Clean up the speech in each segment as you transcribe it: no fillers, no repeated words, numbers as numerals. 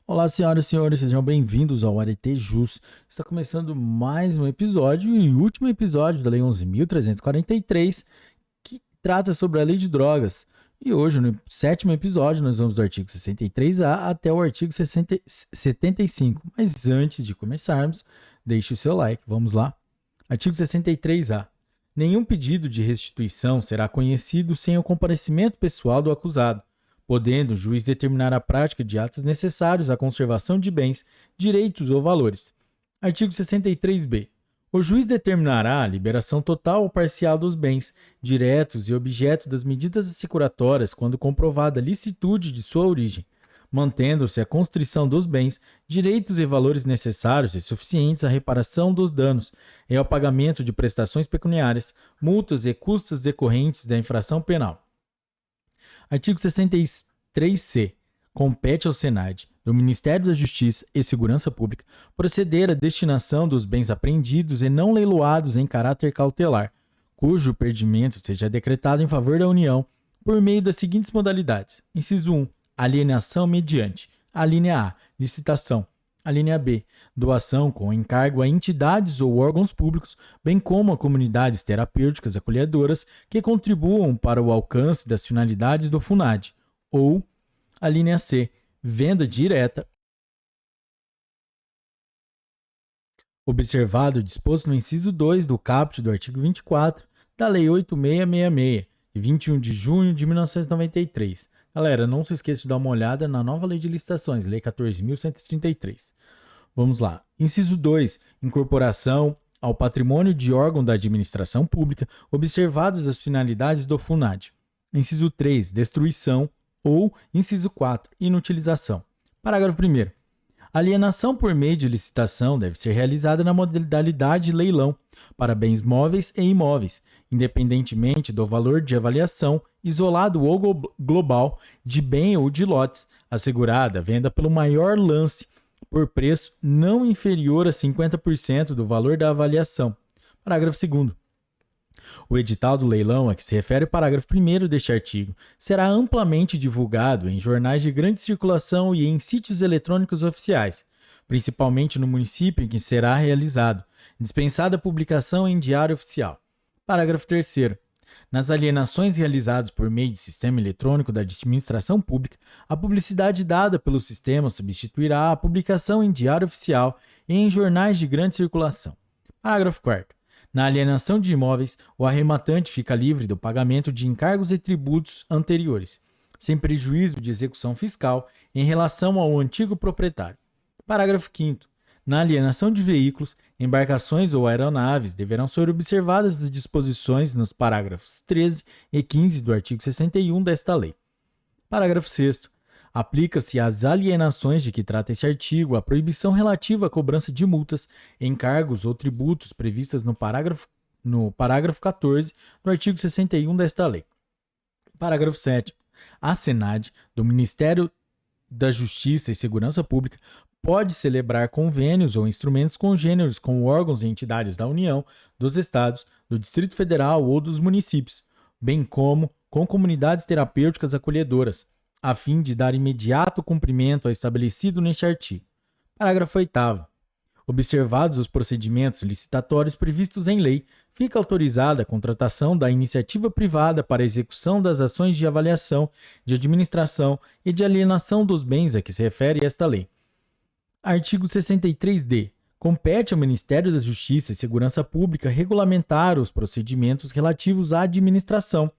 Olá, senhoras e senhores, sejam bem-vindos ao Arete Jus. Está começando mais um episódio e último episódio da Lei 11.343, que trata sobre a Lei de Drogas. E hoje, no sétimo episódio, nós vamos do artigo 63A até o artigo 75. Mas antes de começarmos, deixe o seu like, vamos lá. Artigo 63A. Nenhum pedido de restituição será conhecido sem o comparecimento pessoal do acusado, podendo o juiz determinar a prática de atos necessários à conservação de bens, direitos ou valores. Artigo 63b. O juiz determinará a liberação total ou parcial dos bens, diretos e objeto das medidas assecuratórias quando comprovada a licitude de sua origem, mantendo-se a constrição dos bens, direitos e valores necessários e suficientes à reparação dos danos e ao pagamento de prestações pecuniárias, multas e custos decorrentes da infração penal. Artigo 63c. Compete ao SENAD, do Ministério da Justiça e Segurança Pública, proceder à destinação dos bens apreendidos e não leiloados em caráter cautelar, cujo perdimento seja decretado em favor da União por meio das seguintes modalidades. Inciso 1. Alienação mediante. A linha A. Licitação. A linha B. Doação com encargo a entidades ou órgãos públicos, bem como a comunidades terapêuticas acolhedoras que contribuam para o alcance das finalidades do FUNAD. Ou a linha C. Venda direta. Observado o disposto no inciso 2 do caput do artigo 24 da Lei 8.666, de 21 de junho de 1993. Galera, não se esqueça de dar uma olhada na nova Lei de Licitações, Lei 14.133. Vamos lá. Inciso 2. Incorporação ao patrimônio de órgão da administração pública, observadas as finalidades do FUNAD. Inciso 3. Destruição. Ou, inciso 4. Inutilização. Parágrafo 1º. Alienação por meio de licitação deve ser realizada na modalidade de leilão para bens móveis e imóveis, independentemente do valor de avaliação, isolado ou global, de bem ou de lotes, assegurada a venda pelo maior lance por preço não inferior a 50% do valor da avaliação. Parágrafo 2º. O edital do leilão a que se refere o parágrafo 1º deste artigo será amplamente divulgado em jornais de grande circulação e em sítios eletrônicos oficiais, principalmente no município em que será realizado, dispensada a publicação em diário oficial. Parágrafo 3º. Nas alienações realizadas por meio de sistema eletrônico da administração pública, a publicidade dada pelo sistema substituirá a publicação em diário oficial e em jornais de grande circulação. Parágrafo 4º. Na alienação de imóveis, o arrematante fica livre do pagamento de encargos e tributos anteriores, sem prejuízo de execução fiscal em relação ao antigo proprietário. Parágrafo 5º. Na alienação de veículos, embarcações ou aeronaves deverão ser observadas as disposições nos parágrafos 13 e 15 do artigo 61 desta lei. Parágrafo 6º. Aplica-se às alienações de que trata esse artigo a proibição relativa à cobrança de multas, encargos ou tributos previstas no parágrafo 14 do artigo 61 desta lei. Parágrafo 7º. A SENAD, do Ministério da Justiça e Segurança Pública, pode celebrar convênios ou instrumentos congêneros com órgãos e entidades da União, dos Estados, do Distrito Federal ou dos municípios, bem como com comunidades terapêuticas acolhedoras, a fim de dar imediato cumprimento ao estabelecido neste artigo. Parágrafo 8º. Observados os procedimentos licitatórios previstos em lei, fica autorizada a contratação da iniciativa privada para a execução das ações de avaliação, de administração e de alienação dos bens a que se refere esta lei. Artigo 63d. Compete ao Ministério da Justiça e Segurança Pública regulamentar os procedimentos relativos à administração,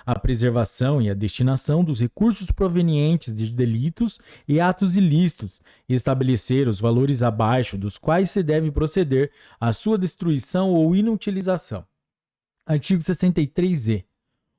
a preservação e a destinação dos recursos provenientes de delitos e atos ilícitos e estabelecer os valores abaixo dos quais se deve proceder à sua destruição ou inutilização. Artigo 63e.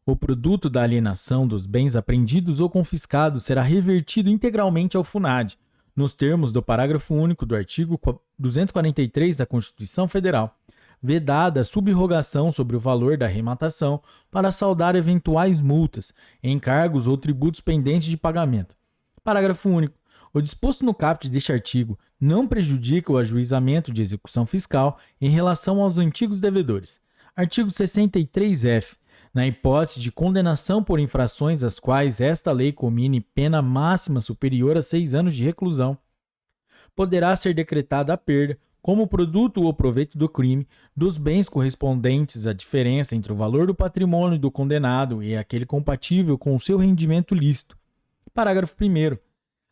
O produto da alienação dos bens apreendidos ou confiscados será revertido integralmente ao FUNAD, nos termos do parágrafo único do artigo 243 da Constituição Federal, vedada a subrogação sobre o valor da arrematação para saldar eventuais multas, encargos ou tributos pendentes de pagamento. Parágrafo único. O disposto no caput deste artigo não prejudica o ajuizamento de execução fiscal em relação aos antigos devedores. Artigo 63-F. Na hipótese de condenação por infrações às quais esta lei comine pena máxima superior a 6 anos de reclusão, poderá ser decretada a perda, como produto ou proveito do crime, dos bens correspondentes à diferença entre o valor do patrimônio do condenado e aquele compatível com o seu rendimento lícito. Parágrafo 1º.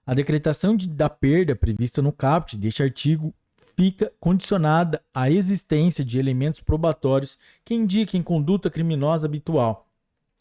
A decretação da perda prevista no caput deste artigo fica condicionada à existência de elementos probatórios que indiquem conduta criminosa habitual,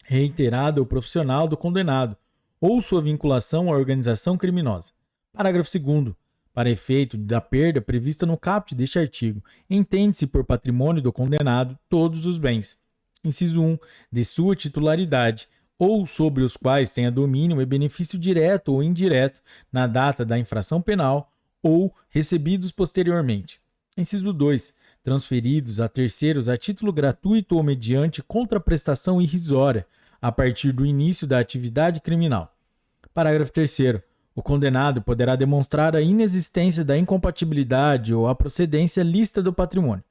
reiterada ou profissional do condenado, ou sua vinculação à organização criminosa. Parágrafo 2º. Para efeito da perda prevista no caput deste artigo, entende-se por patrimônio do condenado todos os bens. Inciso 1. De sua titularidade, ou sobre os quais tenha domínio e benefício direto ou indireto na data da infração penal, ou recebidos posteriormente. Inciso 2. Transferidos a terceiros a título gratuito ou mediante contraprestação irrisória, a partir do início da atividade criminal. Parágrafo 3º. O condenado poderá demonstrar a inexistência da incompatibilidade ou a procedência lícita do patrimônio.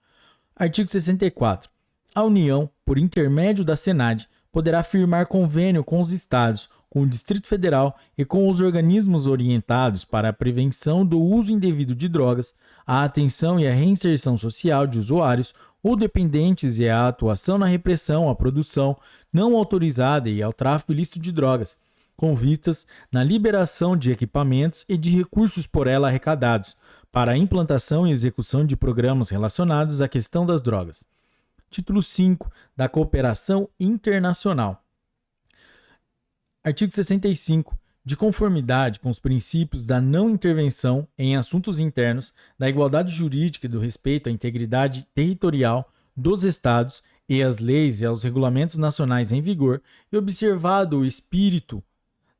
Artigo 64. A União, por intermédio da Senad, poderá firmar convênio com os Estados, com o Distrito Federal e com os organismos orientados para a prevenção do uso indevido de drogas, a atenção e a reinserção social de usuários ou dependentes e a atuação na repressão à produção não autorizada e ao tráfico ilícito de drogas, com vistas na liberação de equipamentos e de recursos por ela arrecadados, para a implantação e execução de programas relacionados à questão das drogas. Título 5 da Cooperação Internacional. Artigo 65. De conformidade com os princípios da não intervenção em assuntos internos, da igualdade jurídica e do respeito à integridade territorial dos Estados e às leis e aos regulamentos nacionais em vigor, e observado o espírito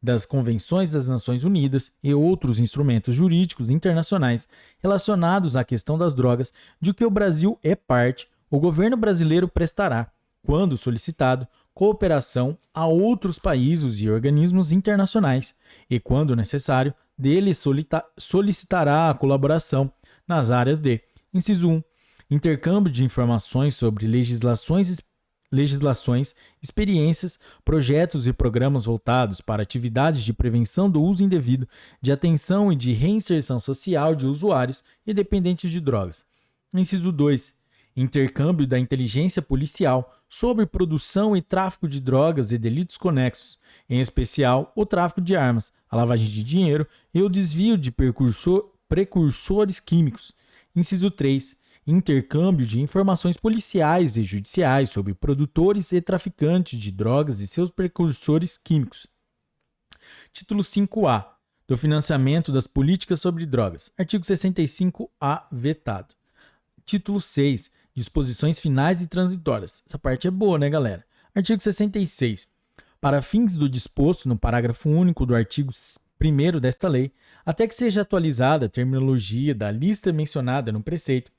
das Convenções das Nações Unidas e outros instrumentos jurídicos internacionais relacionados à questão das drogas, de que o Brasil é parte, o governo brasileiro prestará, quando solicitado, cooperação a outros países e organismos internacionais e, quando necessário, dele solicitará a colaboração nas áreas de: inciso 1. Intercâmbio de informações sobre legislações, experiências, projetos e programas voltados para atividades de prevenção do uso indevido, de atenção e de reinserção social de usuários e dependentes de drogas. Inciso 2. Intercâmbio da inteligência policial sobre produção e tráfico de drogas e delitos conexos, em especial o tráfico de armas, a lavagem de dinheiro e o desvio de precursores químicos. Inciso 3. Intercâmbio de informações policiais e judiciais sobre produtores e traficantes de drogas e seus precursores químicos. Título 5A. Do financiamento das políticas sobre drogas. Artigo 65A, vetado. Título 6. Disposições finais e transitórias. Essa parte é boa, né, galera? Artigo 66. Para fins do disposto no parágrafo único do artigo 1º desta lei, até que seja atualizada a terminologia da lista mencionada no preceito,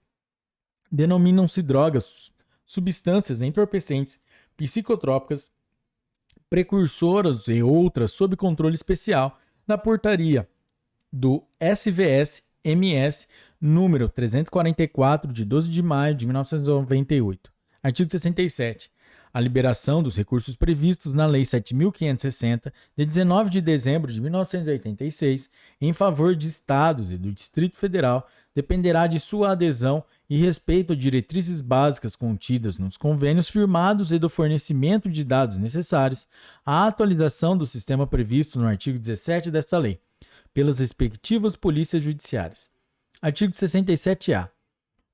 denominam-se drogas, substâncias entorpecentes, psicotrópicas, precursoras e outras sob controle especial da portaria do SVS-MS número 344, de 12 de maio de 1998. Artigo 67. A liberação dos recursos previstos na Lei 7.560, de 19 de dezembro de 1986, em favor de Estados e do Distrito Federal, dependerá de sua adesão e respeito a diretrizes básicas contidas nos convênios firmados e do fornecimento de dados necessários à atualização do sistema previsto no artigo 17 desta lei, pelas respectivas polícias judiciárias. Artigo 67-A.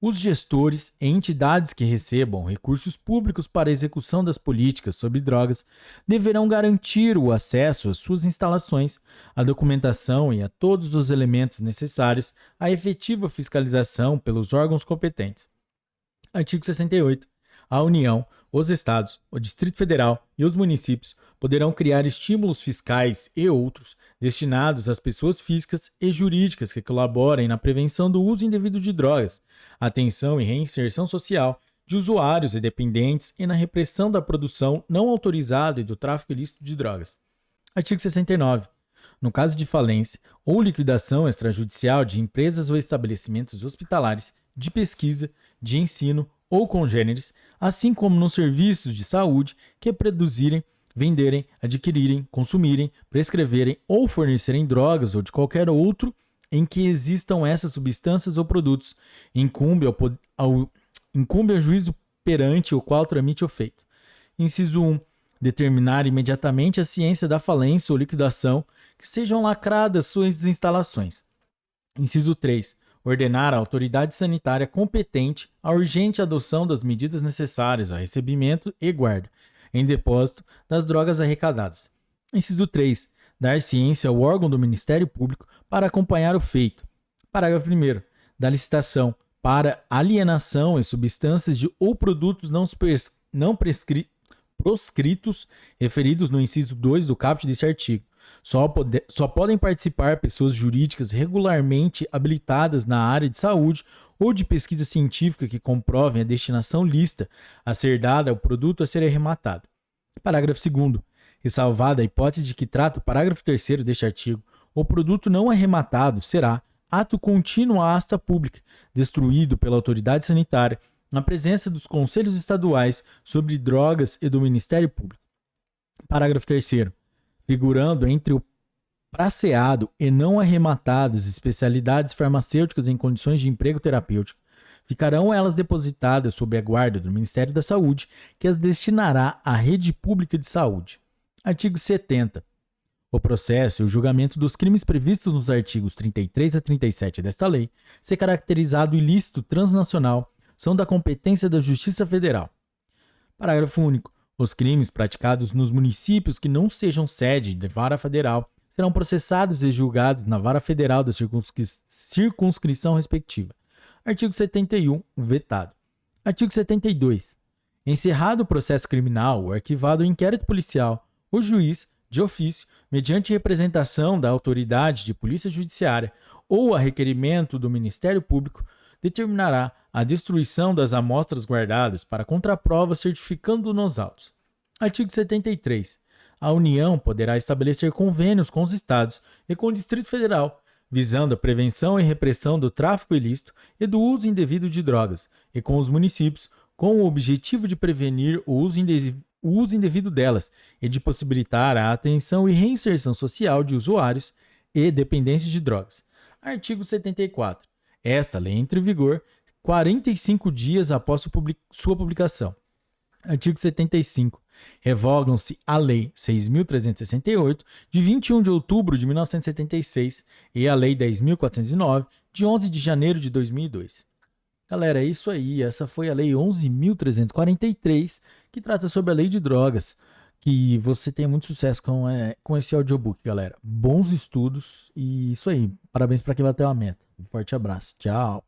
Os gestores e entidades que recebam recursos públicos para a execução das políticas sobre drogas deverão garantir o acesso às suas instalações, à documentação e a todos os elementos necessários à efetiva fiscalização pelos órgãos competentes. Artigo 68. A União, os Estados, o Distrito Federal e os municípios poderão criar estímulos fiscais e outros destinados às pessoas físicas e jurídicas que colaborem na prevenção do uso indevido de drogas, atenção e reinserção social de usuários e dependentes e na repressão da produção não autorizada e do tráfico ilícito de drogas. Artigo 69. No caso de falência ou liquidação extrajudicial de empresas ou estabelecimentos hospitalares, de pesquisa, de ensino ou congêneres, assim como nos serviços de saúde que produzirem, venderem, adquirirem, consumirem, prescreverem ou fornecerem drogas ou de qualquer outro em que existam essas substâncias ou produtos, incumbe ao juízo perante o qual tramite o feito. Inciso 1. Determinar imediatamente a ciência da falência ou liquidação, que sejam lacradas suas instalações. Inciso 3. Ordenar à autoridade sanitária competente a urgente adoção das medidas necessárias ao recebimento e guarda, em depósito, das drogas arrecadadas. Inciso 3. Dar ciência ao órgão do Ministério Público para acompanhar o feito. Parágrafo 1º. Da licitação para alienação e substâncias ou produtos não proscritos referidos no inciso 2 do caput deste artigo. Só podem participar pessoas jurídicas regularmente habilitadas na área de saúde ou de pesquisa científica que comprovem a destinação lícita a ser dada ao produto a ser arrematado. Parágrafo 2º. Ressalvada a hipótese de que trata o parágrafo 3º deste artigo, o produto não arrematado será, ato contínuo à asta pública, destruído pela autoridade sanitária, na presença dos Conselhos Estaduais sobre Drogas e do Ministério Público. Parágrafo 3º. Figurando entre o praceado e não arrematadas especialidades farmacêuticas em condições de emprego terapêutico, ficarão elas depositadas sob a guarda do Ministério da Saúde, que as destinará à rede pública de saúde. Artigo 70. O processo e o julgamento dos crimes previstos nos artigos 33 a 37 desta lei, se caracterizado ilícito transnacional, são da competência da Justiça Federal. Parágrafo único. Os crimes praticados nos municípios que não sejam sede de vara federal serão processados e julgados na vara federal da circunscrição respectiva. Artigo 71. Vetado. Artigo 72. Encerrado o processo criminal ou arquivado o inquérito policial, o juiz, de ofício, mediante representação da autoridade de polícia judiciária ou a requerimento do Ministério Público, determinará a destruição das amostras guardadas para contraprova, certificando nos autos. Artigo 73. A União poderá estabelecer convênios com os Estados e com o Distrito Federal, visando a prevenção e repressão do tráfico ilícito e do uso indevido de drogas, e com os municípios, com o objetivo de prevenir o uso indevido delas e de possibilitar a atenção e reinserção social de usuários e dependentes de drogas. Artigo 74. Esta lei entra em vigor 45 dias após sua publicação. Artigo 75. Revogam-se a Lei 6.368, de 21 de outubro de 1976, e a Lei 10.409, de 11 de janeiro de 2002. Galera, é isso aí. Essa foi a Lei 11.343, que trata sobre a Lei de Drogas. Que você tenha muito sucesso com esse audiobook, galera. Bons estudos e isso aí. Parabéns para quem bateu a meta. Um forte abraço. Tchau.